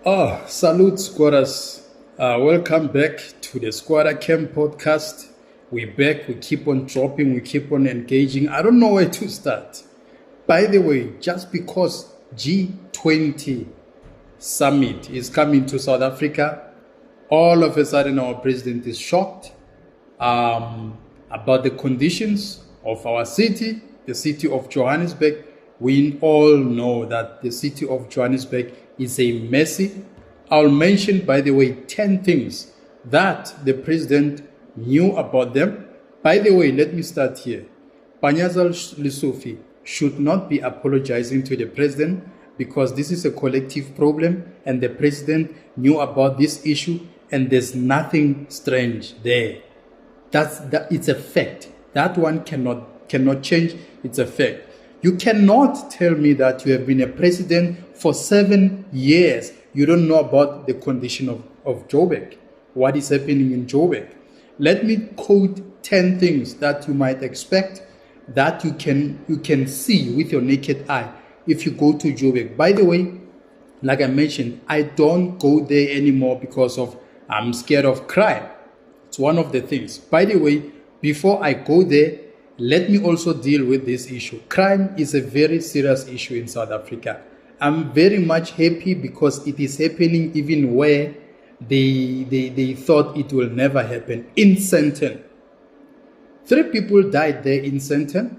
Salute squatters. Welcome back to the Squatter Camp podcast. We're back. We keep on dropping. We keep on engaging. I don't know where to start. By the way, just because G20 Summit is coming to South Africa, all of a sudden our president is shocked about the conditions of our city, the city of Johannesburg. We all know that the city of Johannesburg is a messy. I'll mention, by the way, 10 things that the president knew about them. By the way, let me start here. Panyaza Lesufi should not be apologizing to the president because this is a collective problem and the president knew about this issue and there's nothing strange there. It's a fact. That one cannot change. It's a fact. You cannot tell me that you have been a president for 7 years. You don't know about the condition of Joburg. What is happening in Joburg? Let me quote 10 things that you might expect that you can see with your naked eye if you go to Joburg. By the way, like I mentioned, I don't go there anymore because I'm scared of crime. It's one of the things. By the way, before I go there, let me also deal with this issue. Crime is a very serious issue in South Africa. I'm very much happy because it is happening even where they thought it will never happen. In Sandton, 3 people died there in Sandton.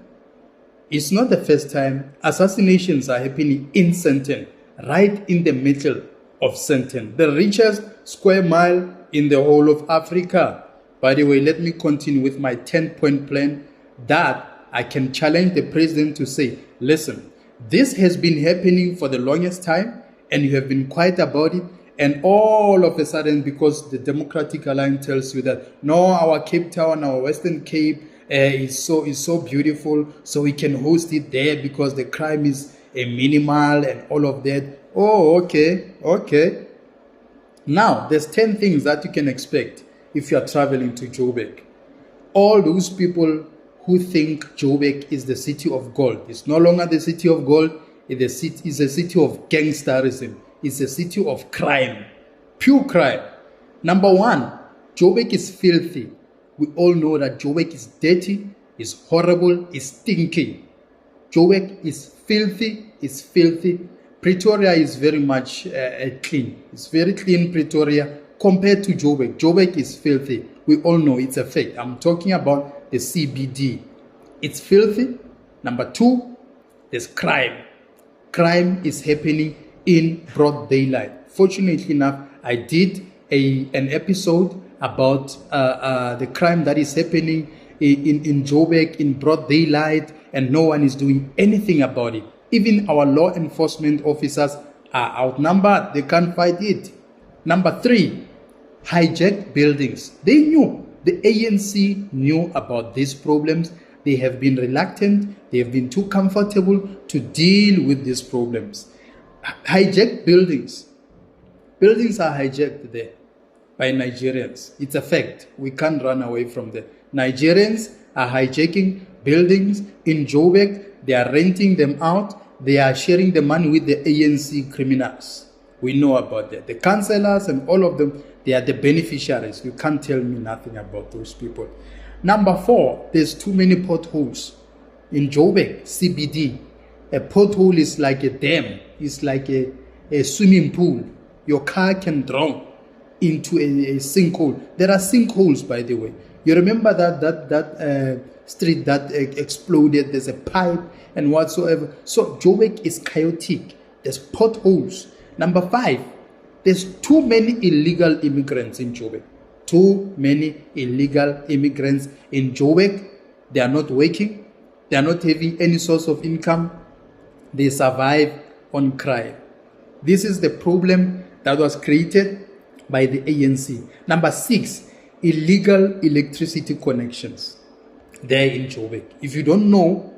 It's not the first time. Assassinations are happening in Sandton, right in the middle of Sandton, the richest square mile in the whole of Africa. By the way, let me continue with my 10-point plan that I can challenge the president to say, listen, this has been happening for the longest time and you have been quiet about it, and all of a sudden, because the Democratic Alliance tells you that no, our Cape Town, our Western Cape is so beautiful, so we can host it there because the crime is minimal and all of that. Oh, okay. Now, there's 10 things that you can expect if you are traveling to Joburg. All those people who think Joburg is the city of gold. It's no longer the city of gold. It's a city of gangsterism. It's a city of crime. Pure crime. Number 1, Joburg is filthy. We all know that Joburg is dirty, is horrible, is stinky. Joburg is filthy. Pretoria is very much clean. It's very clean, Pretoria, compared to Joburg. Joburg is filthy. We all know it's a fact. I'm talking about the CBD. It's filthy. Number 2, there's crime. Crime is happening in broad daylight. Fortunately enough, I did an episode about the crime that is happening in Joburg in broad daylight, and no one is doing anything about it. Even our law enforcement officers are outnumbered. They can't fight it. Number 3, hijacked buildings. They knew. The ANC knew about these problems. They have been reluctant. They have been too comfortable to deal with these problems. Hijacked buildings. Buildings are hijacked there by Nigerians. It's a fact. We can't run away from that. Nigerians are hijacking buildings in Joburg. They are renting them out. They are sharing the money with the ANC criminals. We know about that. The councillors and all of them, they are the beneficiaries. You can't tell me nothing about those people. Number 4, there's too many potholes in Joburg CBD. A pothole is like a dam. It's like a swimming pool. Your car can drown into a sinkhole. There are sinkholes, by the way. You remember that street that exploded? There's a pipe and whatsoever. So Joburg is chaotic. There's potholes. Number 5, there's too many illegal immigrants in Joburg. Too many illegal immigrants in Joburg. They are not working. They are not having any source of income. They survive on crime. This is the problem that was created by the ANC. Number 6, illegal electricity connections there in Joburg. If you don't know,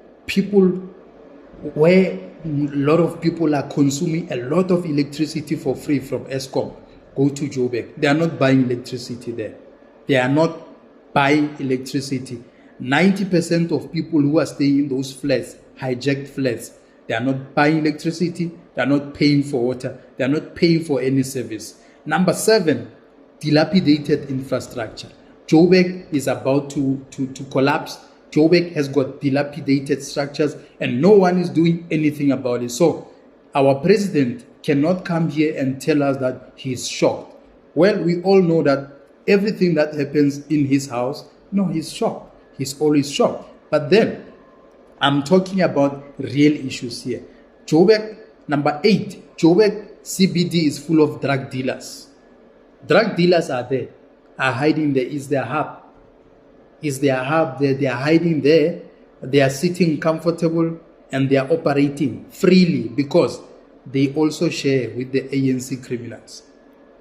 where a lot of people are consuming a lot of electricity for free from Eskom, go to Joburg. They are not buying electricity there. They are not buying electricity. 90% of people who are staying in those flats, hijacked flats, they are not buying electricity. They are not paying for water. They are not paying for any service. Number 7, dilapidated infrastructure. Joburg is about to collapse. Joburg has got dilapidated structures and no one is doing anything about it. So our president cannot come here and tell us that he is shocked. Well, we all know that everything that happens in his house, no, he's shocked. He's always shocked. But then, I'm talking about real issues here. Joburg, number 8, Joburg CBD is full of drug dealers. Drug dealers are there, are hiding there. Is their hub. Is their hub there. They are hiding there. They are sitting comfortable and they are operating freely because they also share with the ANC criminals.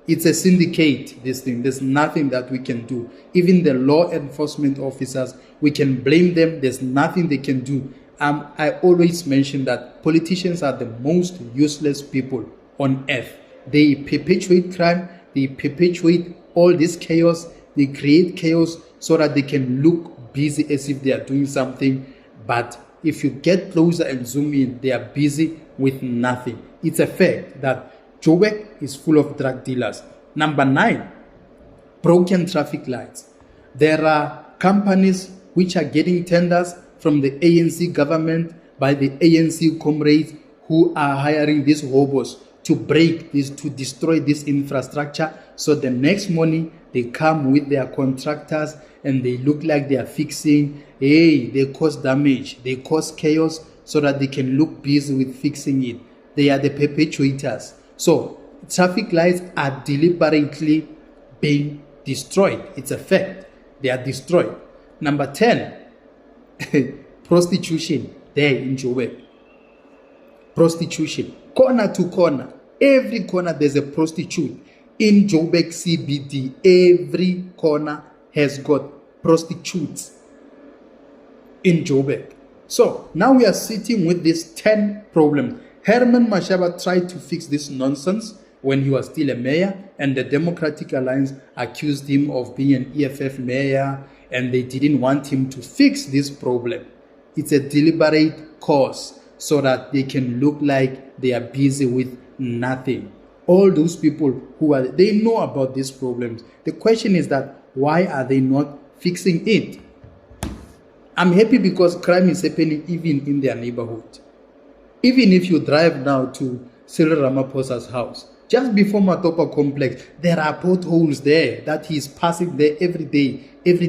It's a syndicate, this thing. There's nothing that we can do. Even the law enforcement officers, we can blame them. There's nothing they can do. I always mention that politicians are the most useless people on earth. They perpetuate crime. They perpetuate all this chaos. They create chaos so that they can look busy as if they are doing something. But if you get closer and zoom in, they are busy with nothing. It's a fact that Joburg is full of drug dealers. Number 9, broken traffic lights. There are companies which are getting tenders from the ANC government by the ANC comrades who are hiring these hobos to break this, to destroy this infrastructure. So the next morning they come with their contractors and they look like they are fixing. Hey, they cause damage, they cause chaos so that they can look busy with fixing it. They are the perpetuators. So traffic lights are deliberately being destroyed. It's a fact. They are destroyed. Number 10, prostitution there in Joburg. Prostitution. Corner to corner. Every corner there's a prostitute. In Joburg CBD, every corner has got prostitutes in Joburg. So now we are sitting with these 10 problems. Herman Mashaba tried to fix this nonsense when he was still a mayor, and the Democratic Alliance accused him of being an EFF mayor, and they didn't want him to fix this problem. It's a deliberate cause so that they can look like they are busy with nothing. All those people they know about these problems. The question is that why are they not fixing it? I'm happy because crime is happening even in their neighborhood. Even if you drive now to Cyril Ramaphosa's house, just before Matopa complex, there are potholes there that he's passing there every day, every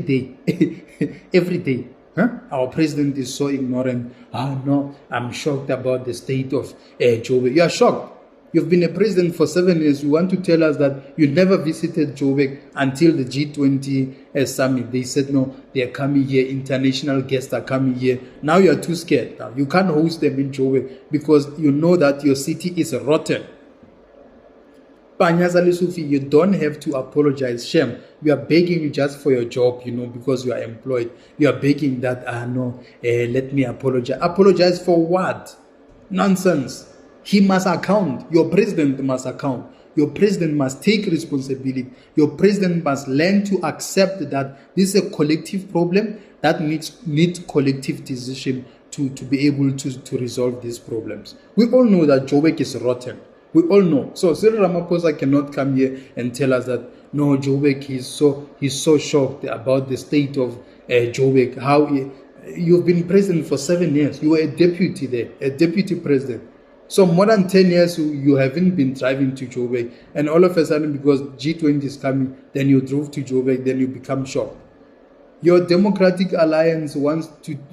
day. Huh? Our president is so ignorant. No, I'm shocked about the state of Joburg. You are shocked. You've been a president for 7 years. You want to tell us that you never visited Joburg until the G20 Summit. They said, no, they are coming here. International guests are coming here. Now you are too scared. Now you can't host them in Joburg because you know that your city is rotten. Panyaza Lesufi, you don't have to apologize. Shem, we are begging you just for your job, because you are employed. You are begging that, let me apologize. Apologize for what? Nonsense. He must account. Your president must account. Your president must take responsibility. Your president must learn to accept that this is a collective problem that needs collective decision to be able to resolve these problems. We all know that Joburg is rotten. We all know. So Cyril Ramaphosa cannot come here and tell us that no, Joburg he's so shocked about the state of Joburg. You've been president for 7 years. You were a deputy there, a deputy president. So more than 10 years you haven't been driving to Joburg, and all of a sudden because G20 is coming, then you drove to Joburg, then you become shocked. Your Democratic Alliance wants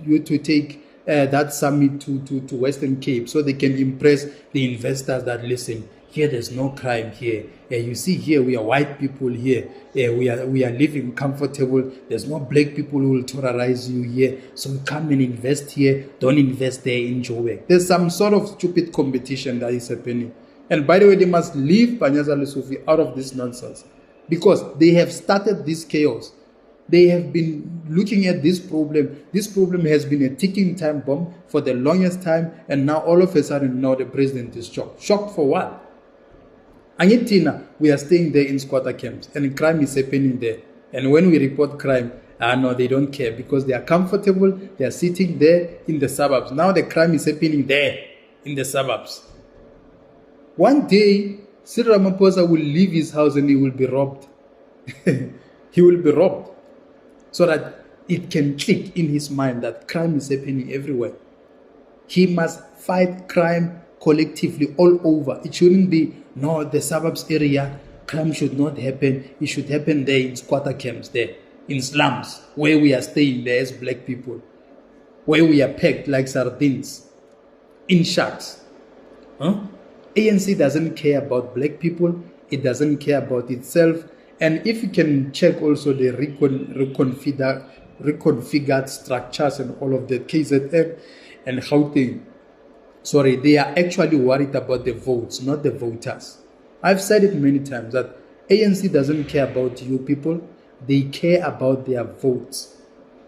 you to take that summit to Western Cape so they can impress the investors that listen, here there's no crime here. You see here we are white people here. We are living comfortable. There's no black people who will terrorize you here. So come and invest here. Don't invest there in Joburg. There's some sort of stupid competition that is happening. And by the way, they must leave Panyaza Lesufi out of this nonsense because they have started this chaos. They have been looking at this problem. This problem has been a ticking time bomb for the longest time, and now all of a sudden, now the president is shocked. Shocked for what? Angitina, we are staying there in squatter camps, and crime is happening there. And when we report crime, no, they don't care because they are comfortable. They are sitting there in the suburbs. Now the crime is happening there in the suburbs. One day, Cyril Ramaphosa will leave his house and he will be robbed. He will be robbed. So that it can click in his mind that crime is happening everywhere. He must fight crime collectively all over. It shouldn't be, no, the suburbs area, crime should not happen. It should happen there in squatter camps there, in slums, where we are staying there as black people, where we are pegged like sardines, in shacks. ANC doesn't care about black people. It doesn't care about itself. And if you can check also the reconfigured structures and all of the KZN and Gauteng, they are actually worried about the votes, not the voters. I've said it many times that ANC doesn't care about you people. They care about their votes.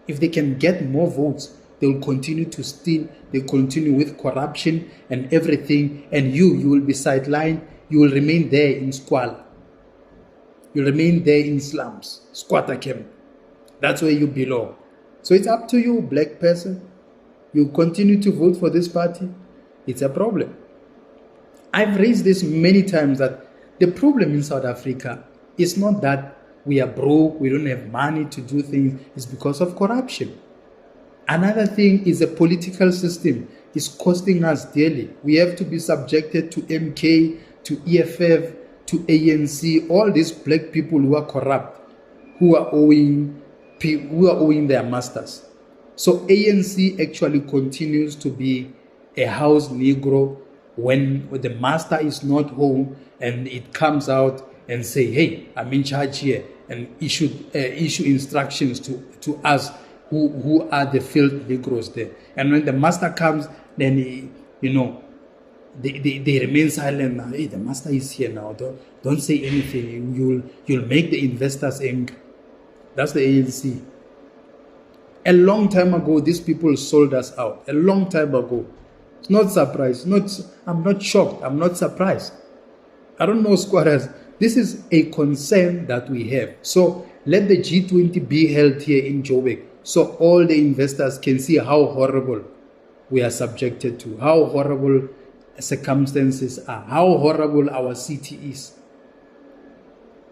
If they can get more votes, they'll continue to steal. They'll continue with corruption and everything. And you will be sidelined. You will remain there in squalor. You'll remain there in slums, squatter camp. That's where you belong. So it's up to you, black person. You continue to vote for this party. It's a problem. I've raised this many times that the problem in South Africa is not that we are broke, we don't have money to do things. It's because of corruption. Another thing is the political system is costing us dearly. We have to be subjected to MK, to EFF, to ANC, all these black people who are corrupt, who are owing their masters. So ANC actually continues to be a house Negro when the master is not home and it comes out and say, hey, I'm in charge here, and issue instructions to us who are the field Negroes there. And when the master comes, then they remain silent. Now, hey, the master is here now. Don't say anything. You'll make the investors angry. That's the ANC. A long time ago, these people sold us out. A long time ago. It's not surprised. I'm not shocked. I'm not surprised. I don't know, squatters. This is a concern that we have. So let the G20 be held here in Joburg so all the investors can see how horrible we are subjected to, how horrible circumstances are, how horrible our city is,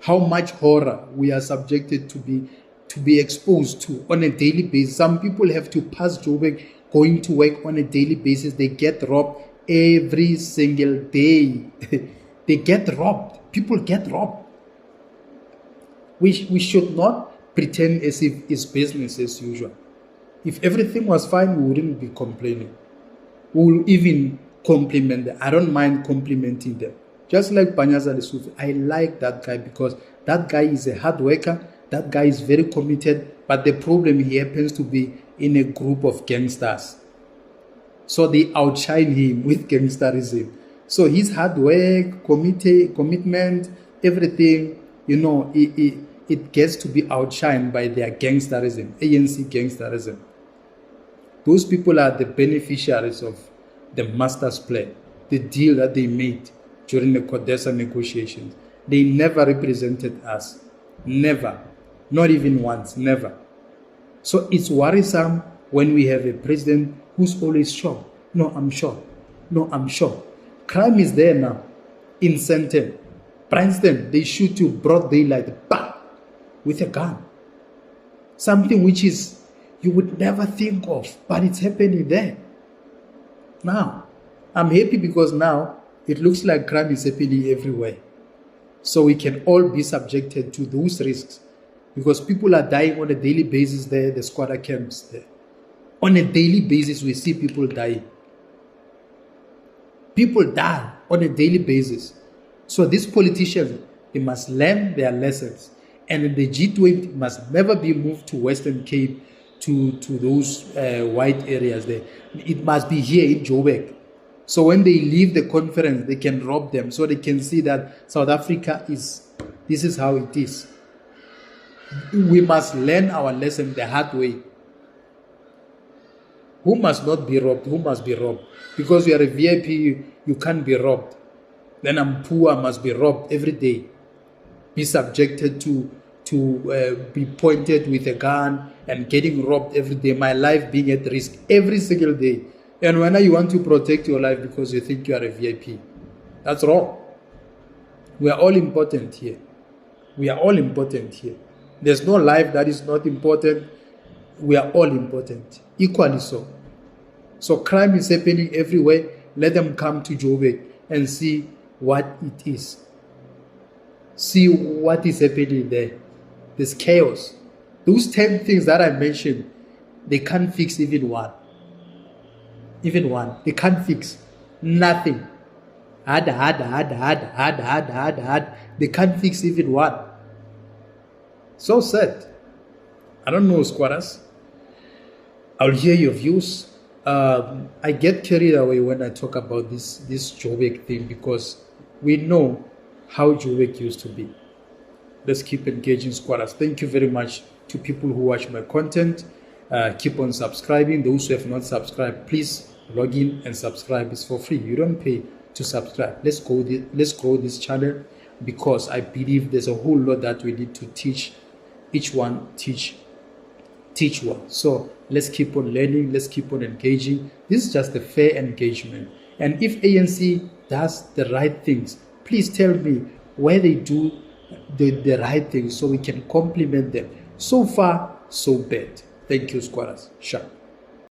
how much horror we are subjected to be exposed to on a daily basis. Some people have to pass Joburg going to work on a daily basis. They get robbed every single day. They get robbed. People get robbed. We should not pretend as if it's business as usual. If everything was fine, we wouldn't be complaining. We will even compliment them. I don't mind complimenting them. Just like Panyaza Lesufi, I like that guy because that guy is a hard worker. That guy is very committed. But the problem, he happens to be in a group of gangsters. So they outshine him with gangsterism. So his hard work, commitment, everything, it gets to be outshined by their gangsterism, ANC gangsterism. Those people are the beneficiaries of the master's plan, the deal that they made during the CODESA negotiations. They never represented us. Never. Not even once. Never. So it's worrisome when we have a president who's always sure. No, I'm sure. No, I'm sure. Crime is there now. In Sandton, Princeton, they shoot you broad daylight, bah, with a gun. Something which is you would never think of, but it's happening there. Now, I'm happy because now it looks like crime is happening everywhere. So we can all be subjected to those risks because people are dying on a daily basis there, the squatter camps there. On a daily basis, we see people dying. People die on a daily basis. So these politicians, they must learn their lessons. And the G20 must never be moved to Western Cape, to those white areas there. It must be here in Joburg. So when they leave the conference, they can rob them. So they can see that South Africa this is how it is. We must learn our lesson the hard way. Who must not be robbed? Who must be robbed? Because you are a VIP, you can't be robbed. Then I'm poor, I must be robbed every day. Be subjected to be pointed with a gun and getting robbed every day. My life being at risk every single day. And when you want to protect your life because you think you are a VIP. That's wrong. We are all important here. We are all important here. There's no life that is not important. We are all important, equally so. So crime is happening everywhere. Let them come to Joburg and see what it is. See what is happening there. There's chaos. Those 10 things that I mentioned, they can't fix even one. Even one. They can't fix nothing. They can't fix even one. So sad. I don't know, squatters. I'll hear your views. I get carried away when I talk about this Joburg thing, because we know how Joburg used to be. Let's keep engaging, squatters. Thank you very much to people who watch my content. Keep on subscribing. Those who have not subscribed, please log in and subscribe. It's for free. You don't pay to subscribe. Let's grow this channel, because I believe there's a whole lot that we need to teach. Each one teach one. So let's keep on learning. Let's keep on engaging. This is just a fair engagement. And if ANC does the right things, please tell me where they do the right things so we can compliment them. So far, so bad. Thank you, squatters. Sure.